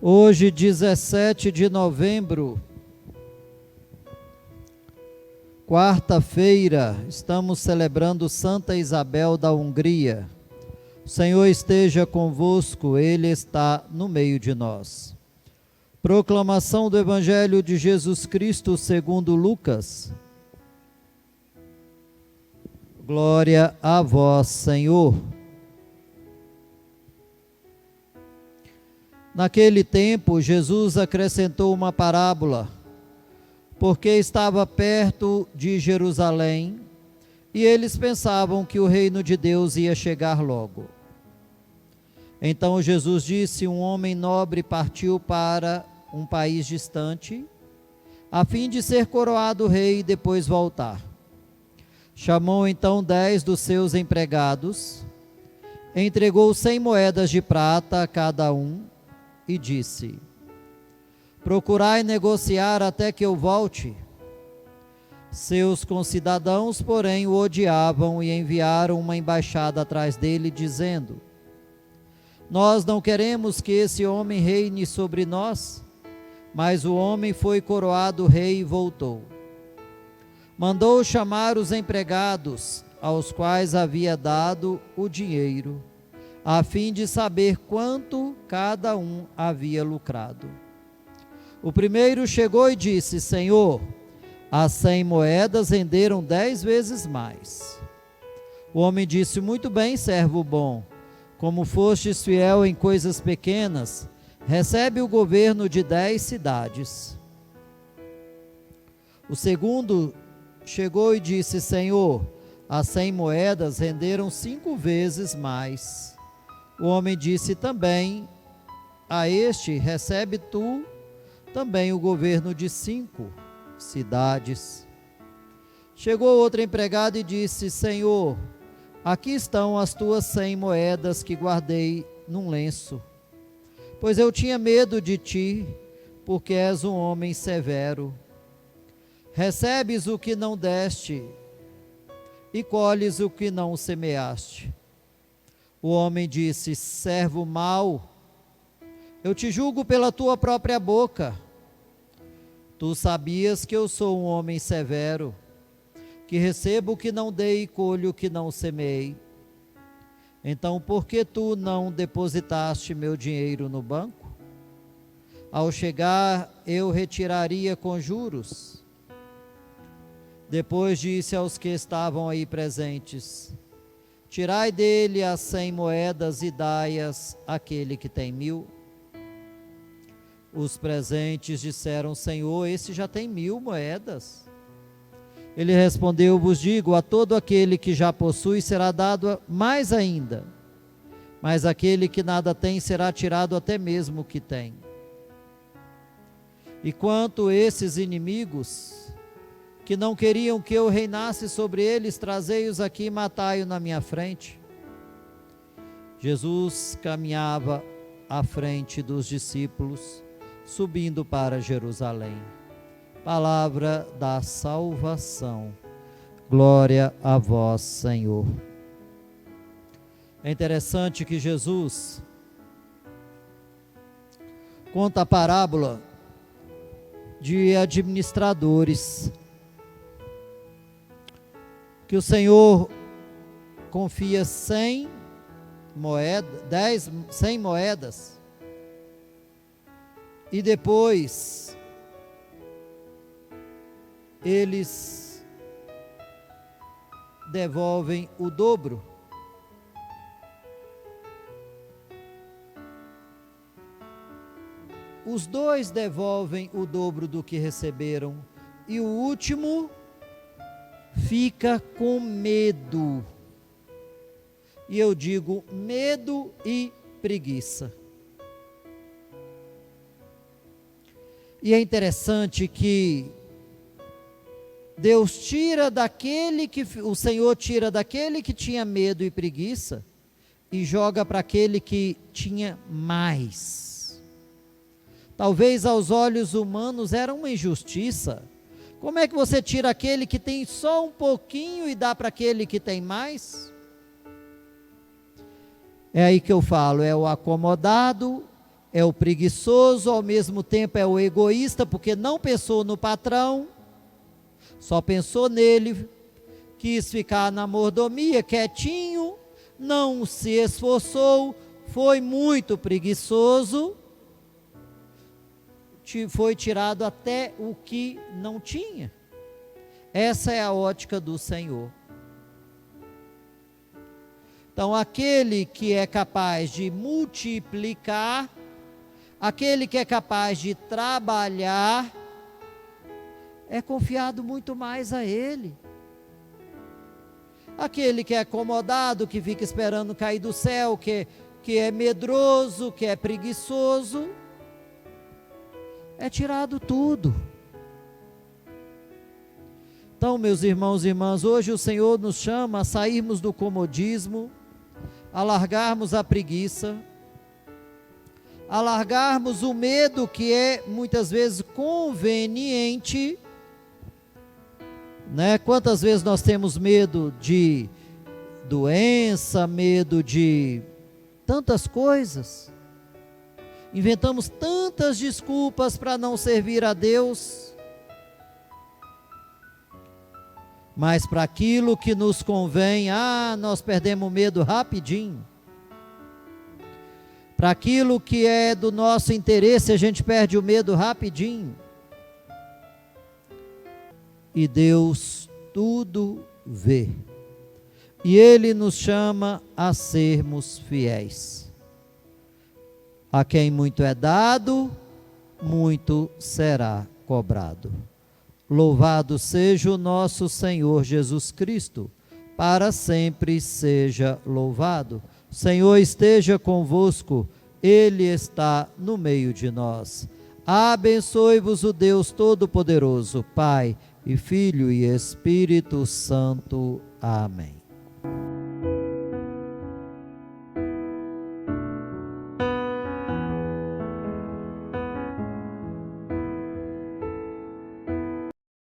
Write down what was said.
Hoje, 17 de novembro, quarta-feira, estamos celebrando Santa Isabel da Hungria. O Senhor esteja convosco, Ele está no meio de nós. Proclamação do Evangelho de Jesus Cristo segundo Lucas. Glória a vós, Senhor. Naquele tempo, Jesus acrescentou uma parábola, porque estava perto de Jerusalém, e eles pensavam que o reino de Deus ia chegar logo. Então Jesus disse: um homem nobre partiu para um país distante, a fim de ser coroado rei e depois voltar. Chamou então 10 dos seus empregados, entregou 100 moedas de prata a cada um, e disse: procurai negociar até que eu volte. Seus concidadãos, porém, o odiavam e enviaram uma embaixada atrás dele, dizendo: nós não queremos que esse homem reine sobre nós. Mas o homem foi coroado rei e voltou. Mandou chamar os empregados, aos quais havia dado o dinheiro, a fim de saber quanto cada um havia lucrado. O primeiro chegou e disse: Senhor, as 100 moedas renderam 10 vezes mais. O homem disse: muito bem, servo bom, como fostes fiel em coisas pequenas, recebe o governo de 10 cidades. O segundo chegou e disse: Senhor, as 100 moedas renderam 5 vezes mais. O homem disse também a este: recebe tu também o governo de 5 cidades. Chegou outro empregado e disse: Senhor, aqui estão as tuas 100 moedas que guardei num lenço, pois eu tinha medo de ti, porque és um homem severo. Recebes o que não deste e colhes o que não semeaste. O homem disse: servo mau, eu te julgo pela tua própria boca. Tu sabias que eu sou um homem severo, que recebo o que não dei e colho o que não semeei. Então, por que tu não depositaste meu dinheiro no banco? Ao chegar, eu retiraria com juros. Depois disse aos que estavam aí presentes: tirai dele as 100 moedas e dai-as àquele que tem 1000. Os presentes disseram: Senhor, esse já tem 1000 moedas. Ele respondeu: vos digo, a todo aquele que já possui será dado mais ainda, mas aquele que nada tem será tirado até mesmo o que tem. E quanto esses inimigos, que não queriam que eu reinasse sobre eles, trazei-os aqui e matai-o na minha frente. Jesus caminhava à frente dos discípulos, subindo para Jerusalém. Palavra da salvação. Glória a vós, Senhor. É interessante que Jesus conta a parábola de administradores, que o Senhor confia 100 moedas, e depois eles devolvem o dobro. Os dois devolvem o dobro do que receberam, e o último fica com medo. E eu digo medo e preguiça. E é interessante que Deus tira daquele que, o Senhor tira daquele que tinha medo e preguiça e joga para aquele que tinha mais. Talvez aos olhos humanos era uma injustiça. Como é que você tira aquele que tem só um pouquinho e dá para aquele que tem mais? É aí que eu falo, é o acomodado, é o preguiçoso, ao mesmo tempo é o egoísta, porque não pensou no patrão, só pensou nele, quis ficar na mordomia, quietinho, não se esforçou, foi muito preguiçoso, foi tirado até o que não tinha. Essa é a ótica do Senhor. Então, aquele que é capaz de multiplicar, aquele que é capaz de trabalhar, é confiado muito mais a Ele. Aquele que é acomodado, que fica esperando cair do céu, que é medroso, que é preguiçoso, é tirado tudo. Então, meus irmãos e irmãs, hoje o Senhor nos chama a sairmos do comodismo, a largarmos a preguiça, a largarmos o medo que é muitas vezes conveniente, né? Quantas vezes nós temos medo de doença, medo de tantas coisas, inventamos tantas desculpas para não servir a Deus, mas para aquilo que nos convém, nós perdemos medo rapidinho. Para aquilo que é do nosso interesse, a gente perde o medo rapidinho. E Deus tudo vê. E Ele nos chama a sermos fiéis. A quem muito é dado, muito será cobrado. Louvado seja o nosso Senhor Jesus Cristo, para sempre seja louvado. O Senhor esteja convosco, Ele está no meio de nós. Abençoe-vos o Deus Todo-Poderoso, Pai e Filho e Espírito Santo. Amém.